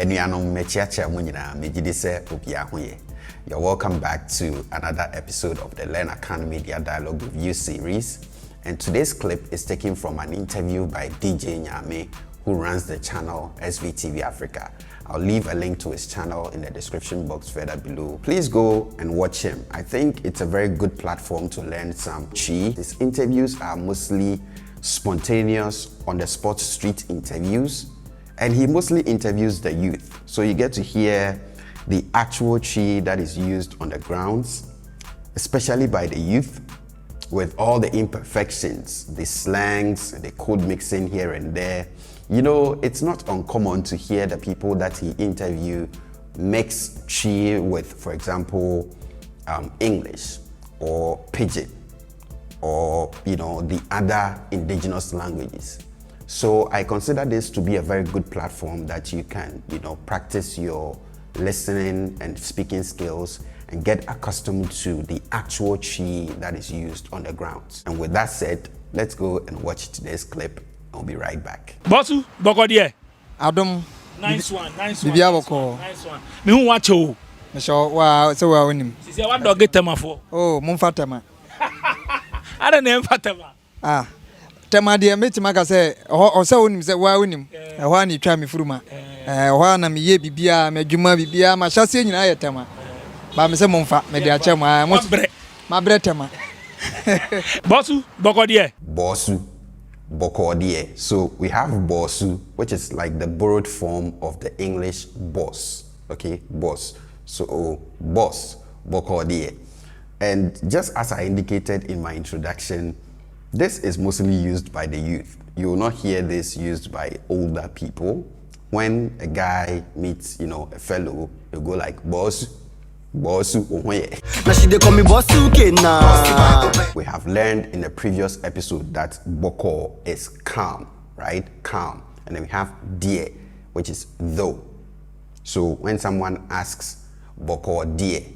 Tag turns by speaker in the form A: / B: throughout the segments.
A: Enuanom mekyea mo nyina megidi se obia hoye. You're welcome back to another episode of the LEARNAKAN Media Dialogue Review series. And today's clip is taken from an interview by DJ Nyame, who runs the channel SVTV Africa. I'll leave a link to his channel in the description box further below. Please go and watch him. I think it's a very good platform to learn some Twi. His interviews are mostly spontaneous, on-the-spot street interviews, and he mostly interviews the youth. So you get to hear the actual Twi that is used on the grounds, especially by the youth, with all the imperfections, the slangs, the code mixing here and there. You know, it's not uncommon to hear the people that he interviews mix Twi with, for example, English or Pidgin or, you know, the other indigenous languages. So I consider this to be a very good platform that you can, you know, practice your listening and speaking skills and get accustomed to the actual Twi that is used on the ground. And with that said, let's go and watch today's clip. I'll be right back.
B: Bosu, Bokodie.
C: Adam.
B: Nice one. Nice one.
C: Nice
B: one. Me who watch you?
C: Me sure wa so wa onim.
B: Sisi what dog get tema for?
C: Oh, mun fatema.
B: I don't name fatema.
C: Tema de metima ka say o say onim say wa onim. E ho ani twa me furuma. Ho na me ye bibia, me dwuma bibia, ma hyase nyina ye tema. Ba me say mun fa, me de a che ma bre tema.
B: Bosu, Bokodie.
A: Bosu. Bokodie. So we have bosu, which is like the borrowed form of the English boss. Okay, boss. So boss, Bokodie. And just as I indicated in my introduction, this is mostly used by the youth. You will not hear this used by older people. When a guy meets, you know, a fellow, you go like boss. Bosu ohoye.
D: Now she dey call me bosu kena.
A: We have learned in the previous episode that boko is calm, right? Calm. And then we have die, which is though. So when someone asks boko die,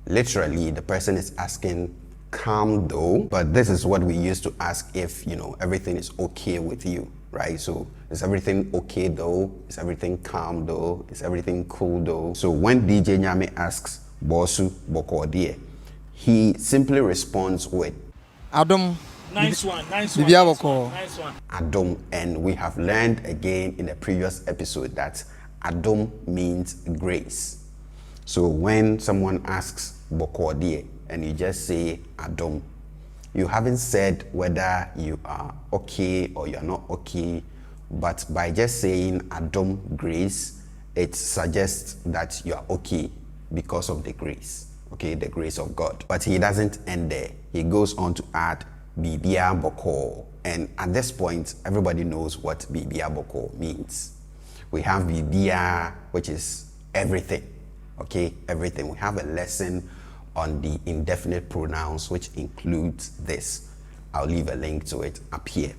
A: literally the person is asking calm though, but this is what we used to ask if, you know, everything is okay with you, right? So is everything okay though? Is everything calm though? Is everything cool though? So when DJ Nyame asks Bosu Bokodie, he simply responds with
C: Adam.
B: Nice one.
A: Adam, and we have learned again in the previous episode that Adam means grace. So when someone asks Bokodie and you just say Adam, you haven't said whether you are okay or you're not okay, but by just saying Adam grace, it suggests that you are okay because of the grace, okay, the grace of God. But he doesn't end there. He goes on to add Bibia Boko. And at this point, everybody knows what Bibia Boko means. We have Bibia, which is everything, okay, everything. We have a lesson on the indefinite pronouns, which includes this. I'll leave a link to it up here.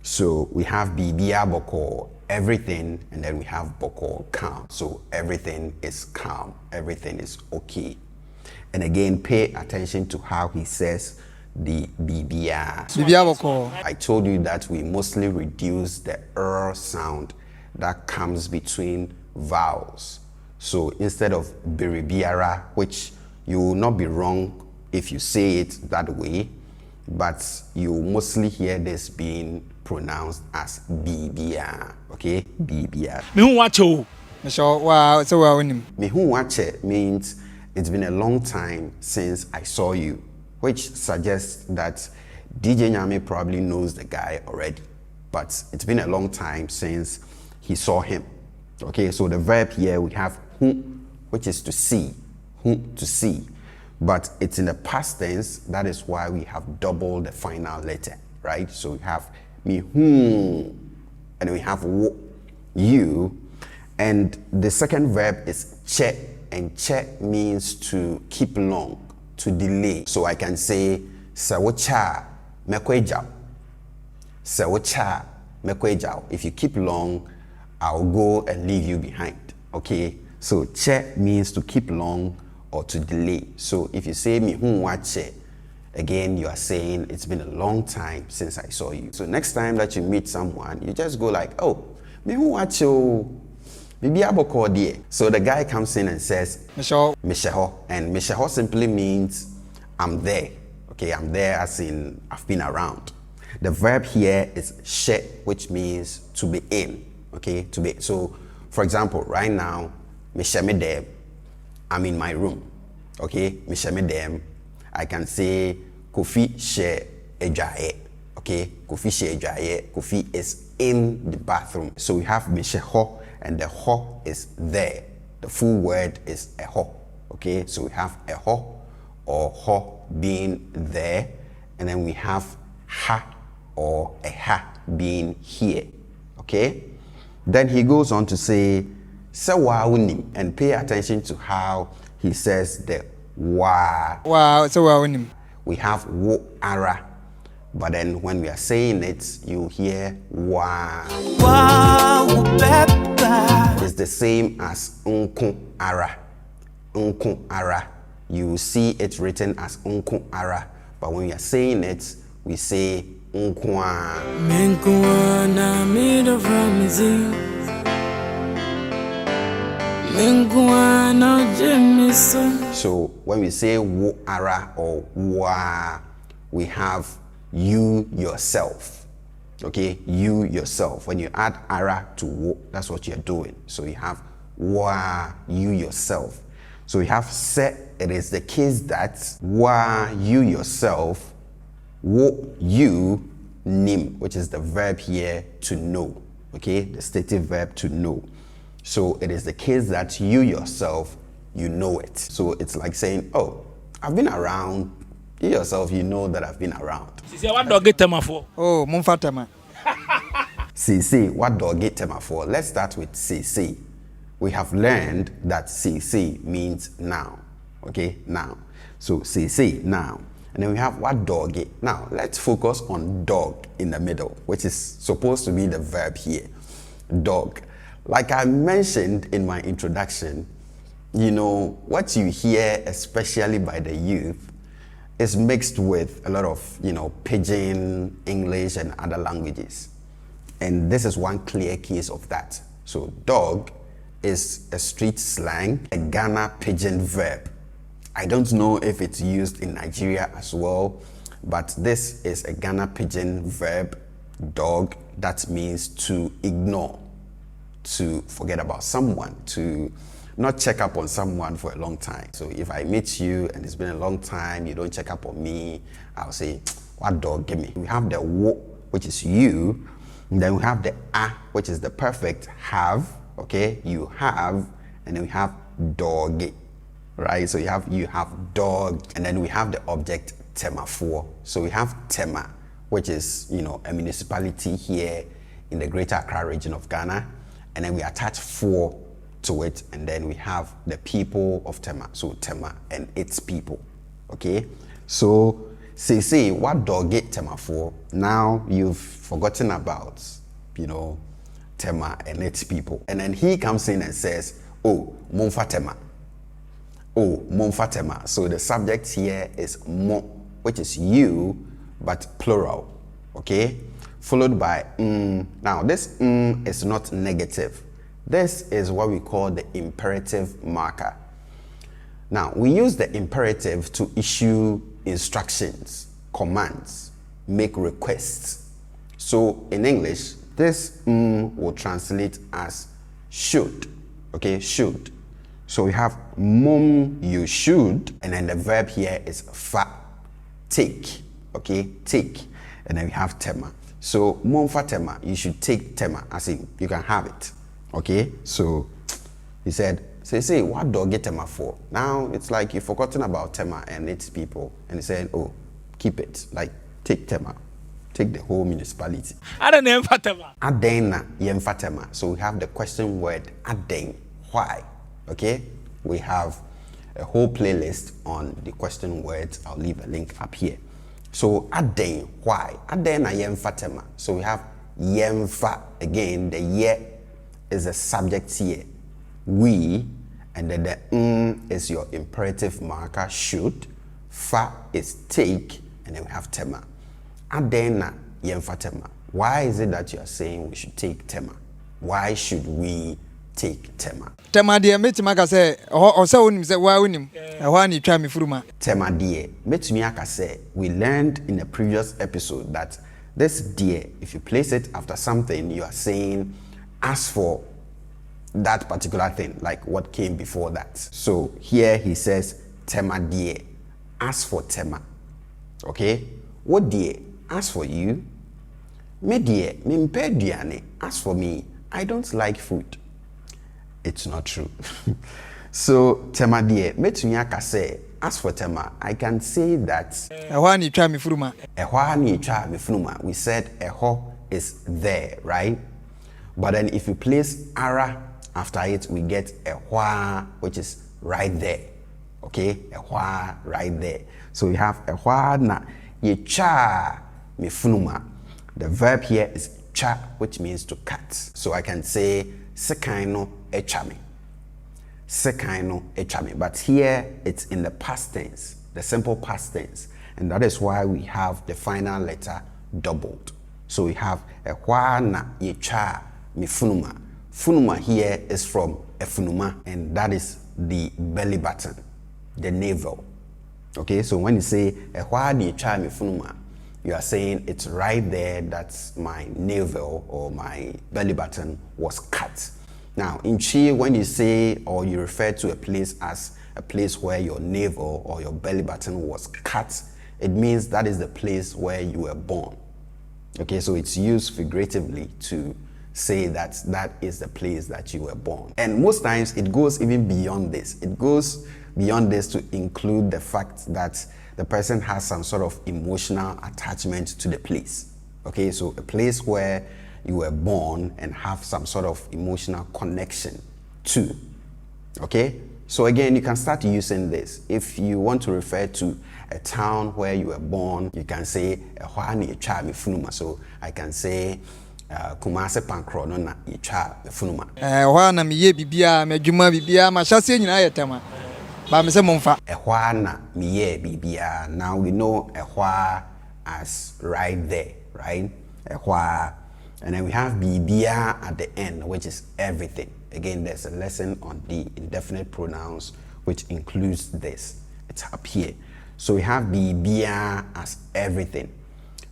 A: So we have Bibia Boko, everything, and then we have Boko calm. So everything is calm, everything is okay. And again, pay attention to how he says the Bibia
C: Boko.
A: I told you that we mostly reduce the sound that comes between vowels. So instead of Biribiara, which you will not be wrong if you say it that way, but you mostly hear this being pronounced as Bibia, okay? Bibia.
B: Me who watch you?
C: Me sure wa so wa onim.
A: Me who watch it means it's been a long time since I saw you, which suggests that DJ Nyame probably knows the guy already, but it's been a long time since he saw him. Okay, so the verb here we have hu, which is to see, hu, to see. But it's in the past tense, that is why we have doubled the final letter, right? So we have me, and we have you. And the second verb is che, and che means to keep long, to delay. So I can say, sawocha mekwejao. Sawocha mekwejao. If you keep long, I'll go and leave you behind, okay? So che means to keep long or to delay. So if you say me che, again you are saying it's been a long time since I saw you. So next time that you meet someone, you just go like, oh, me che, Bibi aboko die. So the guy comes in and says,
C: Michelle.
A: Misheho. And Misheho simply means I'm there. Okay, I'm there as in I've been around. The verb here is she, which means to be in. Okay, to be. So, for example, right now, Mishemedem, I'm in my room. Okay, Mishemedem, I can say Kofi she ejaye. Okay, Kofi she ejaye. Kofi is in the bathroom. So we have Misheho, and the ho is there. The full word is a ho. Okay, so we have a ho or ho being there, and then we have ha or a ha being here. Okay, then he goes on to say sewa unim, and pay attention to how he says the wa.
C: Wow, sewa unim.
A: We have Woo Ara, but then when we are saying it, you hear wa. It's the same as unku ara. Unku ara. You see it written as unku ara, but when we are saying it, we say unkwa. So when we say Woo Ara or wa, we have you yourself. Okay, you yourself. When you add ara to wo, that's what you're doing. So you have wa, you yourself. So we have se, it is the case that wa, you yourself, wo, you, nim, which is the verb here to know. Okay, the stative verb to know. So it is the case that you yourself, you know it. So it's like saying, oh, I've been around. You yourself, you know that I've been around.
B: Sisi, what dog get tema for?
C: Oh, mumfa tema.
A: Sisi, what dog get tema for? Let's start with sisi. We have learned that sisi means now. Okay, now. So sisi, now. And then we have what dog get. Now, let's focus on dog in the middle, which is supposed to be the verb here. Dog. Like I mentioned in my introduction, you know, what you hear, especially by the youth, is mixed with a lot of, you know, pidgin, English, and other languages. And this is one clear case of that. So dog is a street slang, a Ghana pidgin verb. I don't know if it's used in Nigeria as well, but this is a Ghana pidgin verb, dog, that means to ignore, to forget about someone, to not check up on someone for a long time. So if I meet you and it's been a long time, you don't check up on me, I'll say, what dog give me? We have the wo, which is you, and then we have the a, which is the perfect have, okay? You have, and then we have dog, right? So you have dog, and then we have the object tema for. So we have tema, which is, you know, a municipality here in the Greater Accra region of Ghana, and then we attach for to it, and then we have the people of Tema, so Tema and its people. Okay, so say what dog get Tema for? Now you've forgotten about, you know, Tema and its people, and then he comes in and says, oh, Monfa Tema. Oh, Monfa Tema. So the subject here is mo, which is you, but plural. Okay, followed by Now this is not negative. This is what we call the imperative marker. Now, we use the imperative to issue instructions, commands, make requests. So in English, this will translate as should, okay, should. So we have mum, you should, and then the verb here is fa, take, okay, take, and then we have tema. So mum fa tema, you should take tema, as in you can have it. Okay, so he said, say, what dog get Tema for? Now it's like you've forgotten about Tema and its people, and he said, oh, keep it, like take Tema, take the whole municipality.
B: Adan yemfa tema.
A: Aden na yemfa Tema. So we have the question word aden. Why? Okay, we have a whole playlist on the question words. I'll leave a link up here. So aden, why? Aden na yemfa Tema. So we have yemfa again. The ye is the subject here, we, and then the is your imperative marker, should, fa is take, and then we have tema. Adena yemfa tema. Why is it that you are saying we should take tema? Why should we take tema.
C: Tema de mekyea aka say o say wonim say wa wonim ɛhɔ ani twa me furuma.
A: Tema deɛ metumi aka say we learned in a previous episode that this deɛ, if you place it after something, you are saying as for that particular thing, like what came before that. So here he says tema deɛ, as for tema. Okay, what deɛ, as for you. Me deɛ, me mpɛ aduane. As for me, I don't like food. It's not true. So tema deɛ metumi aka say as for tema, I can say that
C: ɛhɔ ani twa me furuma.
A: ɛhɔ ani twa me furuma. We said ɛhɔ is there, right? But then if you place ara after it, we get ɛhɔ, which is right there. Okay, ɛhɔ right there. So we have ɛhɔ na yɛtwa me furuma. The verb here is twa, which means to cut. So I can say sekan no etwa me. Sekan no etwa me. But here it's in the past tense, the simple past tense. And that is why we have the final letter doubled. So we have ɛhɔ na yɛtwa me funuma. Funuma here is from efunuma, and that is the belly button, the navel. Okay, so when you say ɛhɔ na yɛtwa me funuma, you are saying it's right there that my navel or my belly button was cut. Now, in Chi, when you say or you refer to a place as a place where your navel or your belly button was cut, it means that is the place where you were born. Okay, so it's used figuratively to say that that is the place that you were born. And most times it goes even beyond this. It goes beyond this to include the fact that the person has some sort of emotional attachment to the place. Okay, so a place where you were born and have some sort of emotional connection to. Okay, so again, you can start using this. If you want to refer to a town where you were born, you can say ɛhɔ a na yɛtwa me funuma. So I can say Kumasi pankro no na yɛtwa me funuma.
C: ɛhɔ a na meyɛ bibia, medwuma bibia, ma hyase nyina yɛ tema. Ba me say momfa.
A: ɛhɔ a na meyɛ bibia. Now we know ɛhɔ as right there, right? Ɛhɔ. And then we have bibia at the end, which is everything. Again, there's a lesson on the indefinite pronouns, which includes this. It's up here. So we have bibia as everything.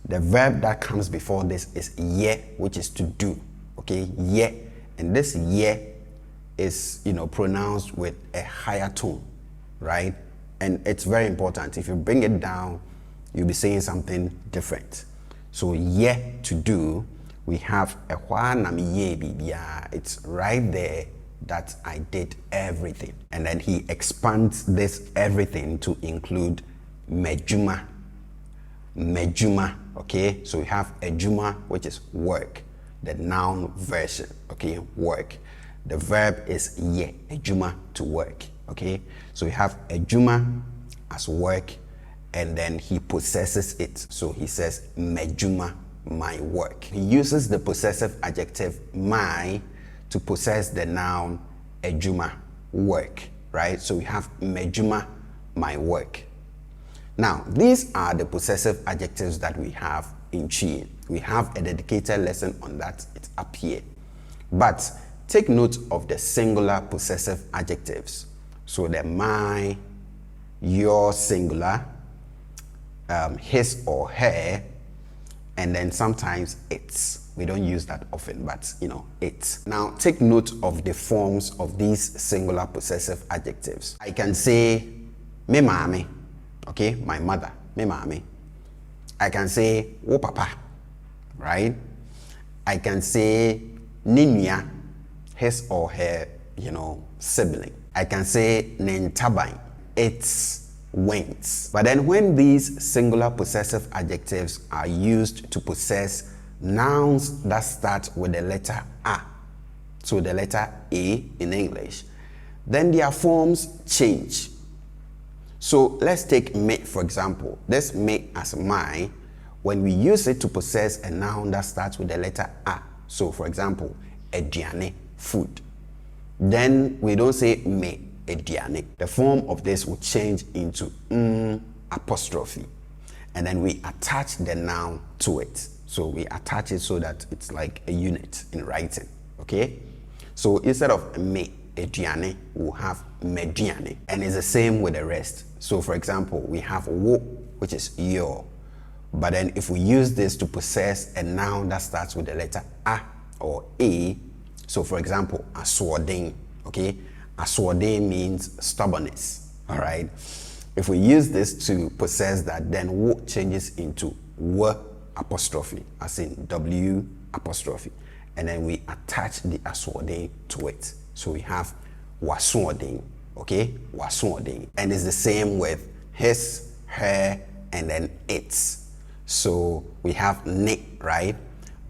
A: The verb that comes before this is ye, which is to do. Okay, ye. And this ye is, pronounced with a higher tone, right? And it's very important. If you bring it down, you'll be saying something different. So ye, to do. We have ɛhɔ na meyɛ bibia. It's right there that I did everything. And then he expands this everything to include mejuma. Mejuma, okay? So we have ejuma, which is work, the noun version, okay? Work. The verb is ye, ejuma, to work, okay? So we have ejuma as work, and then he possesses it. So he says mejuma, my work. He uses the possessive adjective my to possess the noun ejuma, work, right? So we have mejuma, my work. Now, these are the possessive adjectives that we have in Chi. We have a dedicated lesson on that. It's up here. But take note of the singular possessive adjectives. So the my, your singular, his or her, and then sometimes it's. We don't use that often, but it's. Now take note of the forms of these singular possessive adjectives. I can say me mami, okay, my mother, me mami. I can say wo papa, right? I can say ninya, his or her, sibling. I can say nentabine, its went. But then when these singular possessive adjectives are used to possess nouns that start with the letter A, so the letter A in English, then their forms change. So let's take me, for example. This me as my, when we use it to possess a noun that starts with the letter A, so for example, aduane, food, then we don't say me, aduane. The form of this will change into apostrophe, and then we attach the noun to it. So we attach it so that it's like a unit in writing, okay? So instead of me, aduane, we'll have meduane. And it's the same with the rest. So for example, we have wo, which is your. But then if we use this to possess a noun that starts with the letter a or a, so for example, asworden, okay? Asworden means stubbornness, all right? If we use this to possess that, then wo changes into w apostrophe, as in w apostrophe. And then we attach the asworden to it. So we have wasworden, okay? Wasworden. And it's the same with his, her, and then its. So we have ne, right?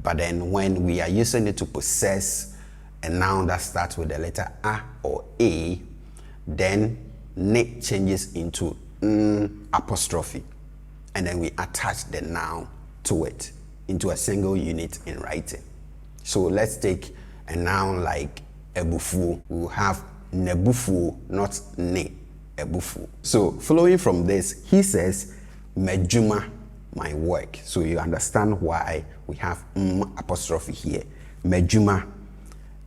A: But then when we are using it to possess a noun that starts with the letter a or a, then ne changes into apostrophe. And then we attach the noun to it into a single unit in writing. So let's take a noun like ebufu. We will have nebufu, not ne, ebufu. So following from this, he says, mejuma, my work. So you understand why we have apostrophe here. Mejuma,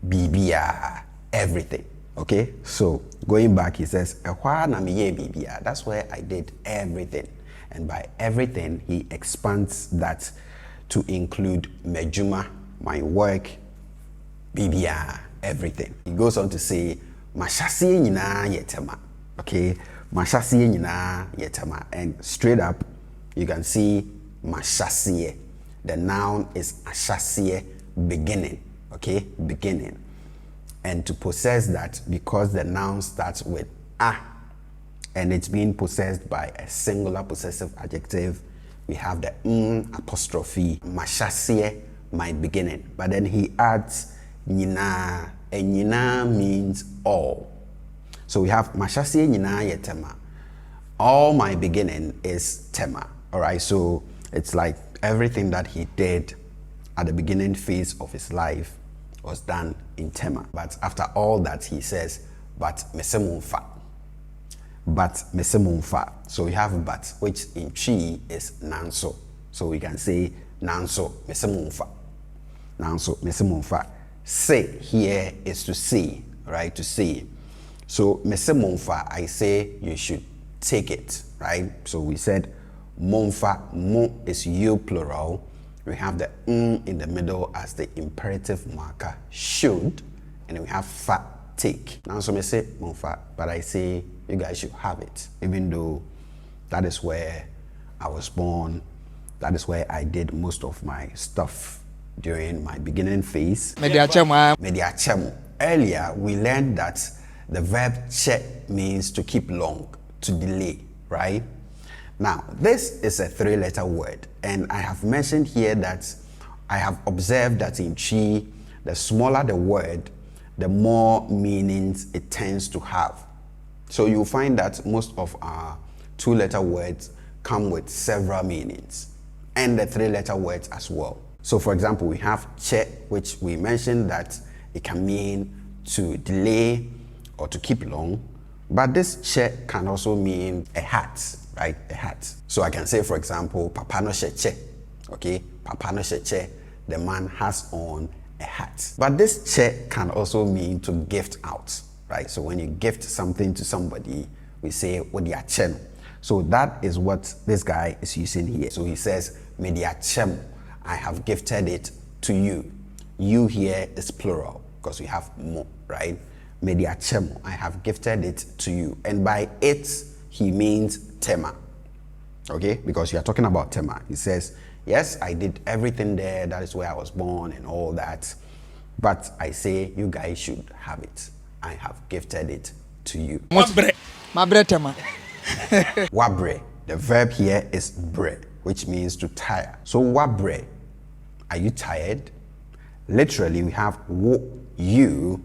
A: bibia, everything. Okay, so going back, he says, bibia. That's where I did everything. And by everything, he expands that to include mejuma, my work, bibia, everything. He goes on to say, mashasi nyina yetema. Okay, mashasi nyina yetema. And straight up, you can see mashasiye. The noun is ashasiye, beginning. Okay, beginning. And to possess that, because the noun starts with a, and it's being possessed by a singular possessive adjective, we have the apostrophe, mashasiye, my beginning. But then he adds nyina, and nyina means all. So we have mashasiye nyina yetema. All my beginning is tema. All right, so it's like everything that he did at the beginning phase of his life was done in tema. But after all that, he says, but mesemunfa. But mesemunfa. So we have but, which in Twi is nanso. So we can say nanso mesemunfa. Nanso mesemunfa. Say here is to see, right? To see. So mesemunfa, I say you should take it, right? So we said monfa, mo is you plural. We have the in the middle as the imperative marker, should, and we have fa, take. Now so me say monfa, but I say you guys should have it, even though that is where I was born, that is where I did most of my stuff during my beginning phase. Mekyea. Earlier, we learned that the verb che means to keep long, to delay, right? Now, this is a three-letter word, and I have mentioned here that I have observed that in Twi, the smaller the word, the more meanings it tends to have. So you'll find that most of our two-letter words come with several meanings, and the three-letter words as well. So for example, we have che, which we mentioned that it can mean to delay or to keep long, but this che can also mean a hat, right? A hat. So I can say, for example, papa no che, okay? Papa no che, the man has on a hat. But this che can also mean to gift out, right? So when you gift something to somebody, we say, odiachem. So that is what this guy is using here. So he says, mekyea, I have gifted it to you. You here is plural, because we have mo, right? Mekyea, I have gifted it to you. And by it, he means tema, okay? Because you are talking about tema. He says, yes, I did everything there. That is where I was born and all that. But I say, you guys should have it. I have gifted it to you.
C: Mabre tema.
A: Wabre. The verb here is bre, which means to tire. So wabre, are you tired? Literally, we have wo, you,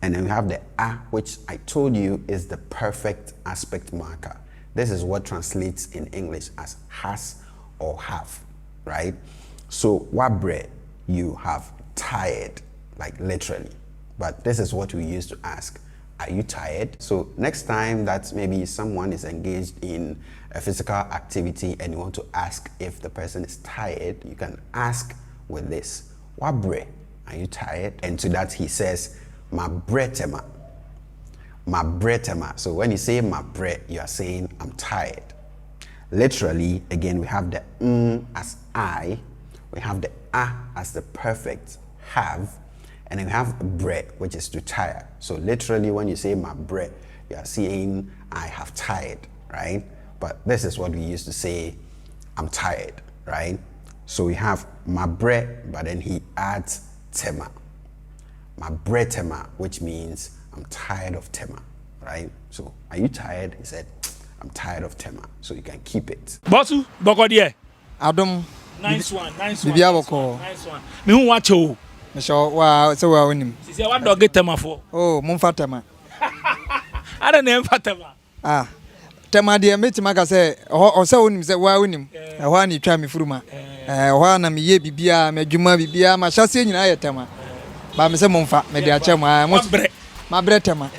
A: and then we have the a, which I told you is the perfect aspect marker. This is what translates in English as has or have, right? So wabre, you have tired, like literally. But this is what we use to ask, are you tired? So next time that maybe someone is engaged in a physical activity and you want to ask if the person is tired, you can ask with this, wabre, are you tired? And to that he says, mabretema. Mabretema. So when you say mabre, you are saying I'm tired. Literally, again, we have the as I, we have the a as the perfect have, and then we have bre, which is to tire. So literally, when you say mabre, you are saying I have tired, right? But this is what we used to say, I'm tired, right? So we have mabre, but then he adds tema. Mabre tema, which means I'm tired of tema, right? So are you tired? He said, I'm tired of tema. So you can keep it.
B: Bosu, Bogodie.
C: Adam.
B: Nice one, nice one.
C: Bibia
B: Nice
C: boko.
B: one, nice one. Me who watch you.
C: Me sure wa so wa wonim.
B: Sisi what dog get tema for?
C: Oh, mumfa tema.
B: I don't know fatema.
C: Ah. Tema de metima ka se o se wonim se wa wonim. Ho ani twa me furuma. Ho ana me ye bibia, me dwuma bibia, ma hyase nyina ye tema. Ba me se mumfa, me de acha ma.
B: Mabre.
C: Mabre tema.